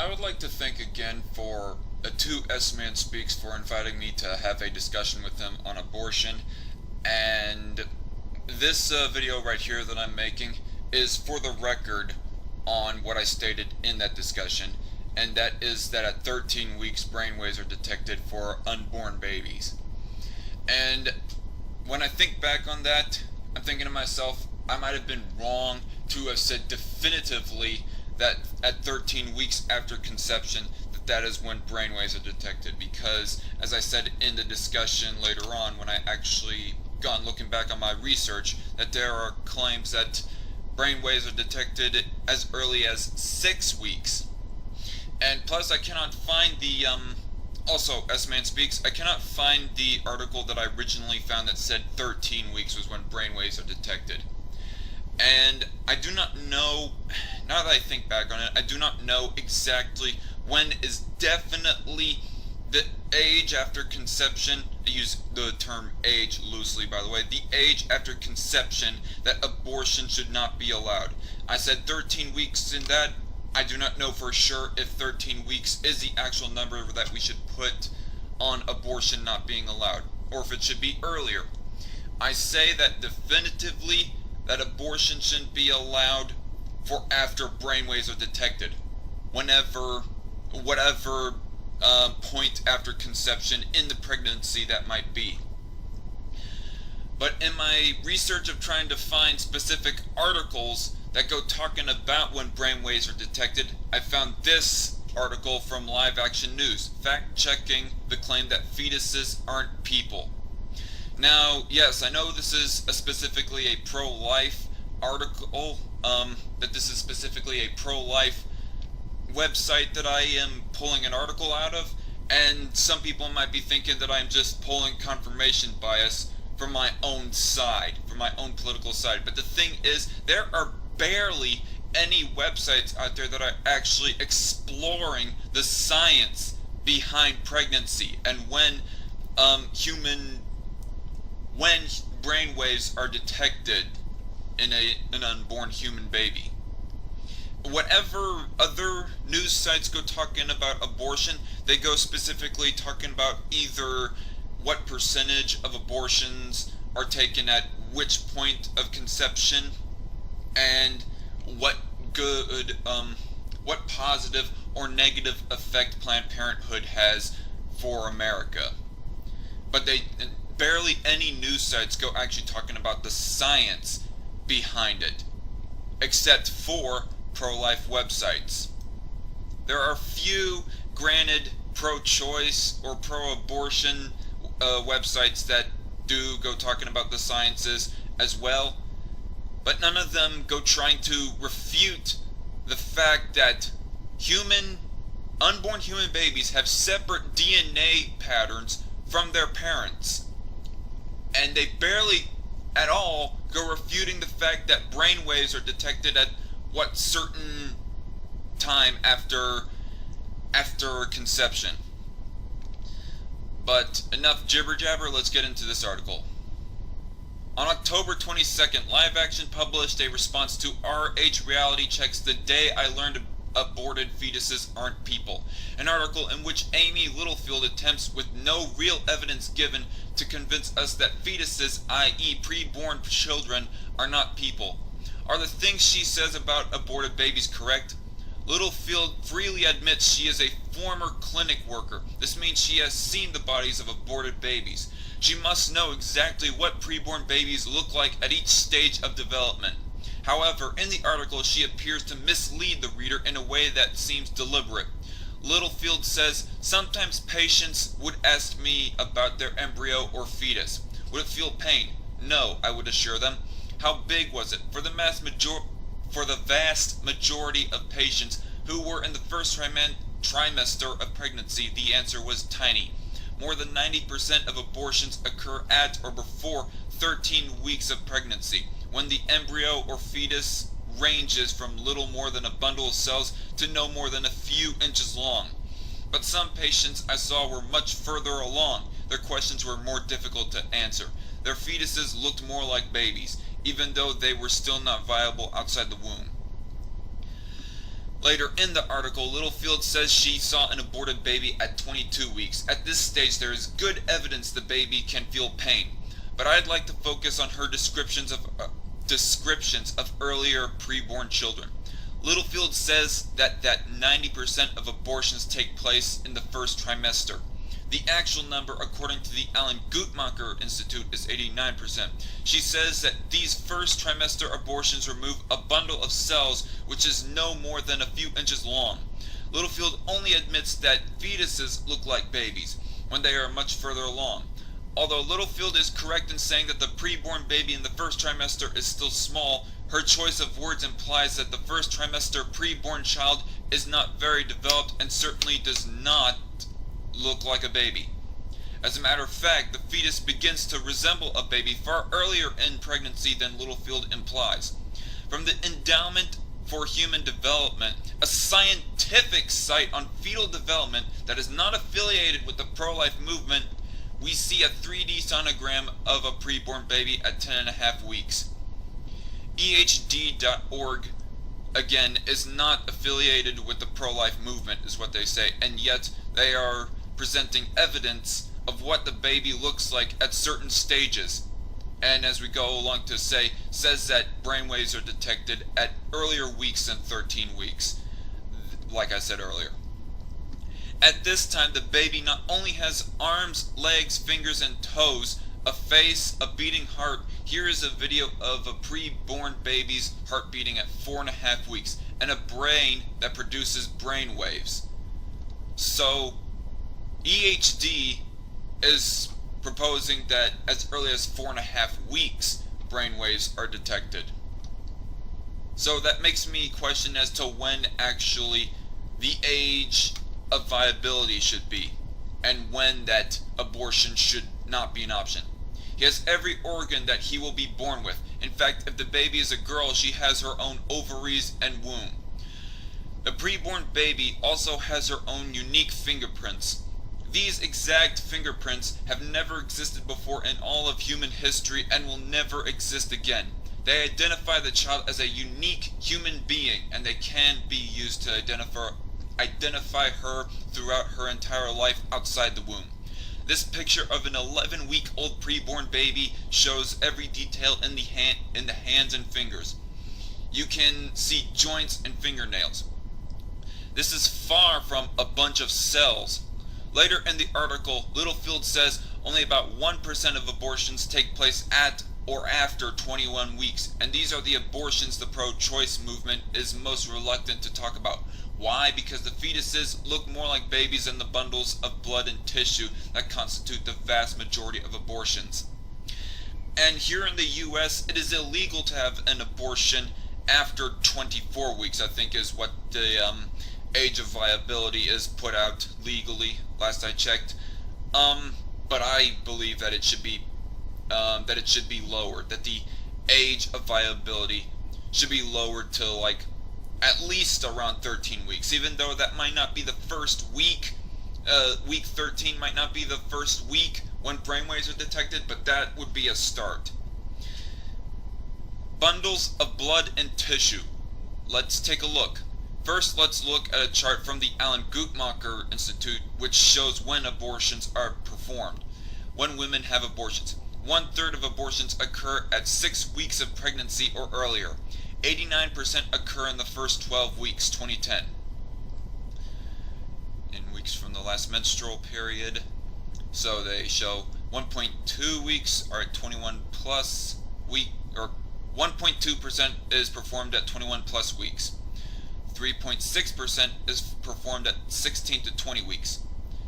I would like to thank again for two S-Man Speaks for inviting me to have a discussion with him on abortion. And this video right here that I'm making is for the record on what I stated in that discussion, and that is that at 13 weeks brainwaves are detected for unborn babies. And when I think back on that, I'm thinking to myself, I might have been wrong to have said definitively that at 13 weeks after conception that is when brainwaves are detected, because as I said in the discussion later on, when I actually gone looking back on my research, that there are claims that brainwaves are detected as early as 6 weeks. And plus I cannot find the also, S-Man Speaks, I cannot find the article that I originally found that said 13 weeks was when brainwaves are detected. And I do not know, now that I think back on it, I do not know exactly when is definitely the age after conception, I use the term age loosely by the way, the age after conception that abortion should not be allowed. I said 13 weeks in that. I do not know for sure if 13 weeks is the actual number that we should put on abortion not being allowed, or if it should be earlier. I say that definitively that abortion shouldn't be allowed for after brainwaves are detected, whatever point after conception in the pregnancy that might be. But in my research of trying to find specific articles that go talking about when brainwaves are detected, I found this article from Live Action News, fact-checking the claim that fetuses aren't people. Now, yes, I know this is specifically a pro-life article, that this is specifically a pro-life website that I am pulling an article out of, and some people might be thinking that I'm just pulling confirmation bias from my own side, from my own political side. But the thing is, there are barely any websites out there that are actually exploring the science behind pregnancy and when brainwaves are detected in an unborn human baby. Whatever other news sites go talking about abortion, they go specifically talking about either what percentage of abortions are taken at which point of conception, and what what positive or negative effect Planned Parenthood has for America. But barely any news sites go actually talking about the science behind it, except for pro-life websites. There are few, granted, pro-choice or pro-abortion websites that do go talking about the sciences as well, but none of them go trying to refute the fact that unborn human babies have separate DNA patterns from their parents. And they barely at all go refuting the fact that brainwaves are detected at what certain time after conception. But enough jibber jabber, let's get into this article. On October 22nd, Live Action published a response to RH Reality Checks The Day I Learned Aborted Fetuses Aren't People, an article in which Amy Littlefield attempts, with no real evidence given, to convince us that fetuses, i.e. preborn children, are not people. Are the things she says about aborted babies correct? Littlefield freely admits she is a former clinic worker. This means she has seen the bodies of aborted babies. She must know exactly what preborn babies look like at each stage of development. However, in the article she appears to mislead the reader in a way that seems deliberate. Littlefield says, sometimes patients would ask me about their embryo or fetus. Would it feel pain? No, I would assure them. How big was it? For the vast majority of patients who were in the first trimester of pregnancy, the answer was tiny. More than 90% of abortions occur at or before 13 weeks of pregnancy, when the embryo or fetus ranges from little more than a bundle of cells to no more than a few inches long. But some patients I saw were much further along. Their questions were more difficult to answer. Their fetuses looked more like babies, even though they were still not viable outside the womb. Later in the article, Littlefield says she saw an aborted baby at 22 weeks. At this stage, there is good evidence the baby can feel pain, but I'd like to focus on her descriptions of earlier preborn children. Littlefield says that 90% of abortions take place in the first trimester. The actual number, according to the Alan Guttmacher Institute, is 89%. She says that these first trimester abortions remove a bundle of cells which is no more than a few inches long. Littlefield only admits that fetuses look like babies when they are much further along. Although Littlefield is correct in saying that the preborn baby in the first trimester is still small, her choice of words implies that the first trimester preborn child is not very developed and certainly does not look like a baby. As a matter of fact, the fetus begins to resemble a baby far earlier in pregnancy than Littlefield implies. From the Endowment for Human Development, a scientific site on fetal development that is not affiliated with the pro-life movement, we see a 3D sonogram of a preborn baby at 10.5 weeks. EHD.org, again, is not affiliated with the pro-life movement, is what they say, and yet they are presenting evidence of what the baby looks like at certain stages. And as we go along to say, says that brainwaves are detected at earlier weeks than 13 weeks, like I said earlier. At this time, the baby not only has arms, legs, fingers, and toes, a face, a beating heart. Here is a video of a pre-born baby's heart beating at 4.5 weeks, and a brain that produces brain waves. So, EHD is proposing that as early as 4.5 weeks, brainwaves are detected. So that makes me question as to when actually the age of viability should be, and when that abortion should not be an option. He has every organ that he will be born with. In fact, if the baby is a girl, she has her own ovaries and womb. The preborn baby also has her own unique fingerprints. These exact fingerprints have never existed before in all of human history and will never exist again. They identify the child as a unique human being, and they can be used to identify her throughout her entire life outside the womb. This picture of an 11-week-old preborn baby shows every detail in the hands and fingers. You can see joints and fingernails. This is far from a bunch of cells. Later in the article, Littlefield says only about 1% of abortions take place at or after 21 weeks, and these are the abortions the pro-choice movement is most reluctant to talk about. Why? Because the fetuses look more like babies than the bundles of blood and tissue that constitute the vast majority of abortions. And here in the US, it is illegal to have an abortion after 24 weeks, I think is what the age of viability is put out legally, last I checked. But I believe that it should be lowered, that the age of viability should be lowered to like at least around 13 weeks, even though that might not be the first week. Week 13 might not be the first week when brainwaves are detected, but that would be a start. Bundles of blood and tissue. Let's take a look. First, let's look at a chart from the Alan Guttmacher Institute, which shows when abortions are performed. When women have abortions. 1/3 of abortions occur at 6 weeks of pregnancy or earlier. 89% occur in the first 12 weeks, 2010. In weeks from the last menstrual period. So they show 1.2 weeks are at 21 plus week, or 1.2% is performed at 21 plus weeks. 3.6% is performed at 16 to 20 weeks.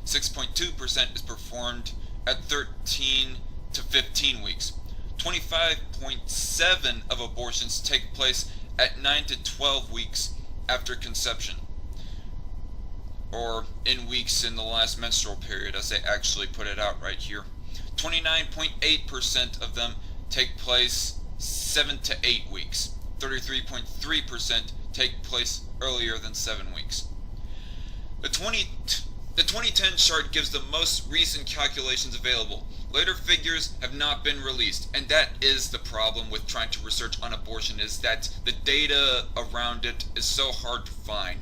6.2% is performed at 13 to 15 weeks. 25.7% of abortions take place at 9 to 12 weeks after conception, or in weeks in the last menstrual period, as they actually put it out right here. 29.8% of them take place 7 to 8 weeks. 33.3% take place earlier than 7 weeks. The The 2010 chart gives the most recent calculations available. Later figures have not been released, and that is the problem with trying to research on abortion, is that the data around it is so hard to find.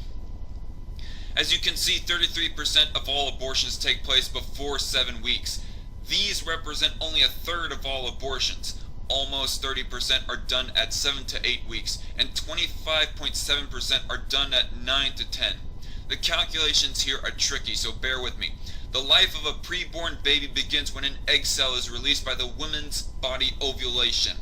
As you can see, 33% of all abortions take place before 7 weeks. These represent only a third of all abortions. Almost 30% are done at 7 to 8 weeks, and 25.7% are done at 9 to 10. The calculations here are tricky, so bear with me. The life of a preborn baby begins when an egg cell is released by the woman's body ovulation,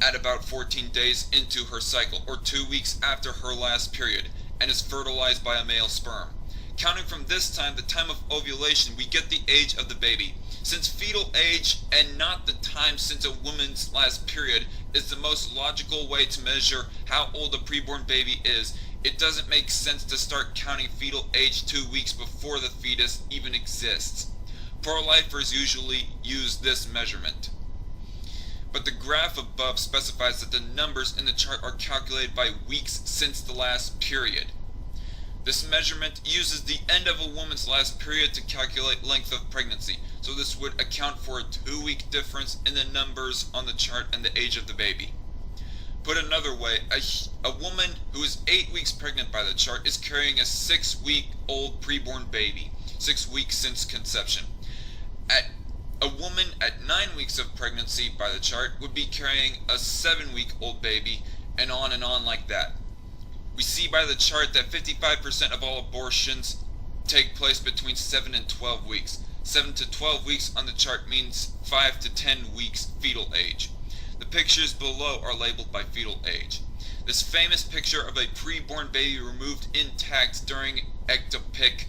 at about 14 days into her cycle, or 2 weeks after her last period, and is fertilized by a male sperm. Counting from this time, the time of ovulation, we get the age of the baby. Since fetal age, and not the time since a woman's last period, is the most logical way to measure how old a preborn baby is, it doesn't make sense to start counting fetal age 2 weeks before the fetus even exists. Pro-lifers usually use this measurement. But the graph above specifies that the numbers in the chart are calculated by weeks since the last period. This measurement uses the end of a woman's last period to calculate length of pregnancy, so this would account for a 2-week difference in the numbers on the chart and the age of the baby. Put another way, a woman who is 8 weeks pregnant by the chart is carrying a 6-week-old preborn baby, 6 weeks since conception. A woman at 9 weeks of pregnancy by the chart would be carrying a 7-week-old baby, and on like that. We see by the chart that 55% of all abortions take place between 7 and 12 weeks. 7 to 12 weeks on the chart means 5 to 10 weeks fetal age. The pictures below are labeled by fetal age. This famous picture of a preborn baby removed intact during ectopic,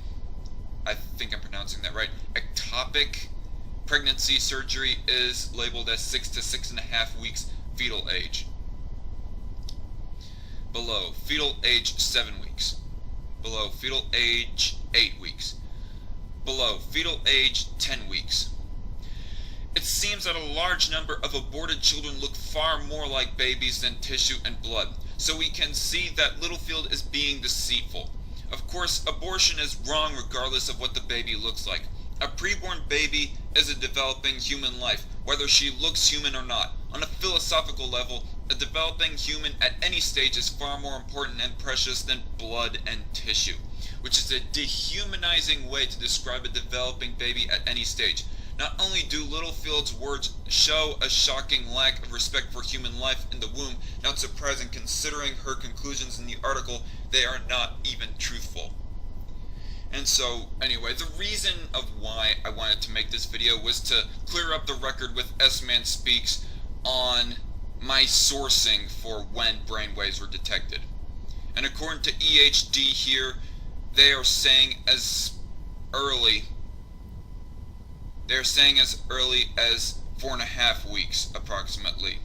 I think I'm pronouncing that right, ectopic pregnancy surgery is labeled as 6 to 6.5 weeks fetal age. Below, fetal age 7 weeks. Below, fetal age 8 weeks. Below, fetal age 10 weeks. It seems that a large number of aborted children look far more like babies than tissue and blood, so we can see that Littlefield is being deceitful. Of course, abortion is wrong regardless of what the baby looks like. A preborn baby is a developing human life, whether she looks human or not. On a philosophical level, a developing human at any stage is far more important and precious than blood and tissue, which is a dehumanizing way to describe a developing baby at any stage. Not only do Littlefield's words show a shocking lack of respect for human life in the womb, not surprising considering her conclusions in the article, they are not even truthful. And so, anyway, the reason of why I wanted to make this video was to clear up the record with S-Man Speaks on my sourcing for when brainwaves were detected. And according to EHD here, they are saying as early as 4.5 weeks, approximately.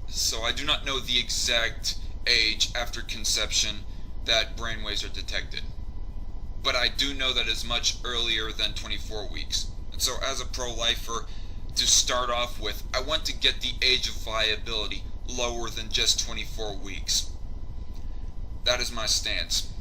So I do not know the exact age after conception that brainwaves are detected. But I do know that it's much earlier than 24 weeks. And so as a pro-lifer, to start off with, I want to get the age of viability lower than just 24 weeks. That is my stance.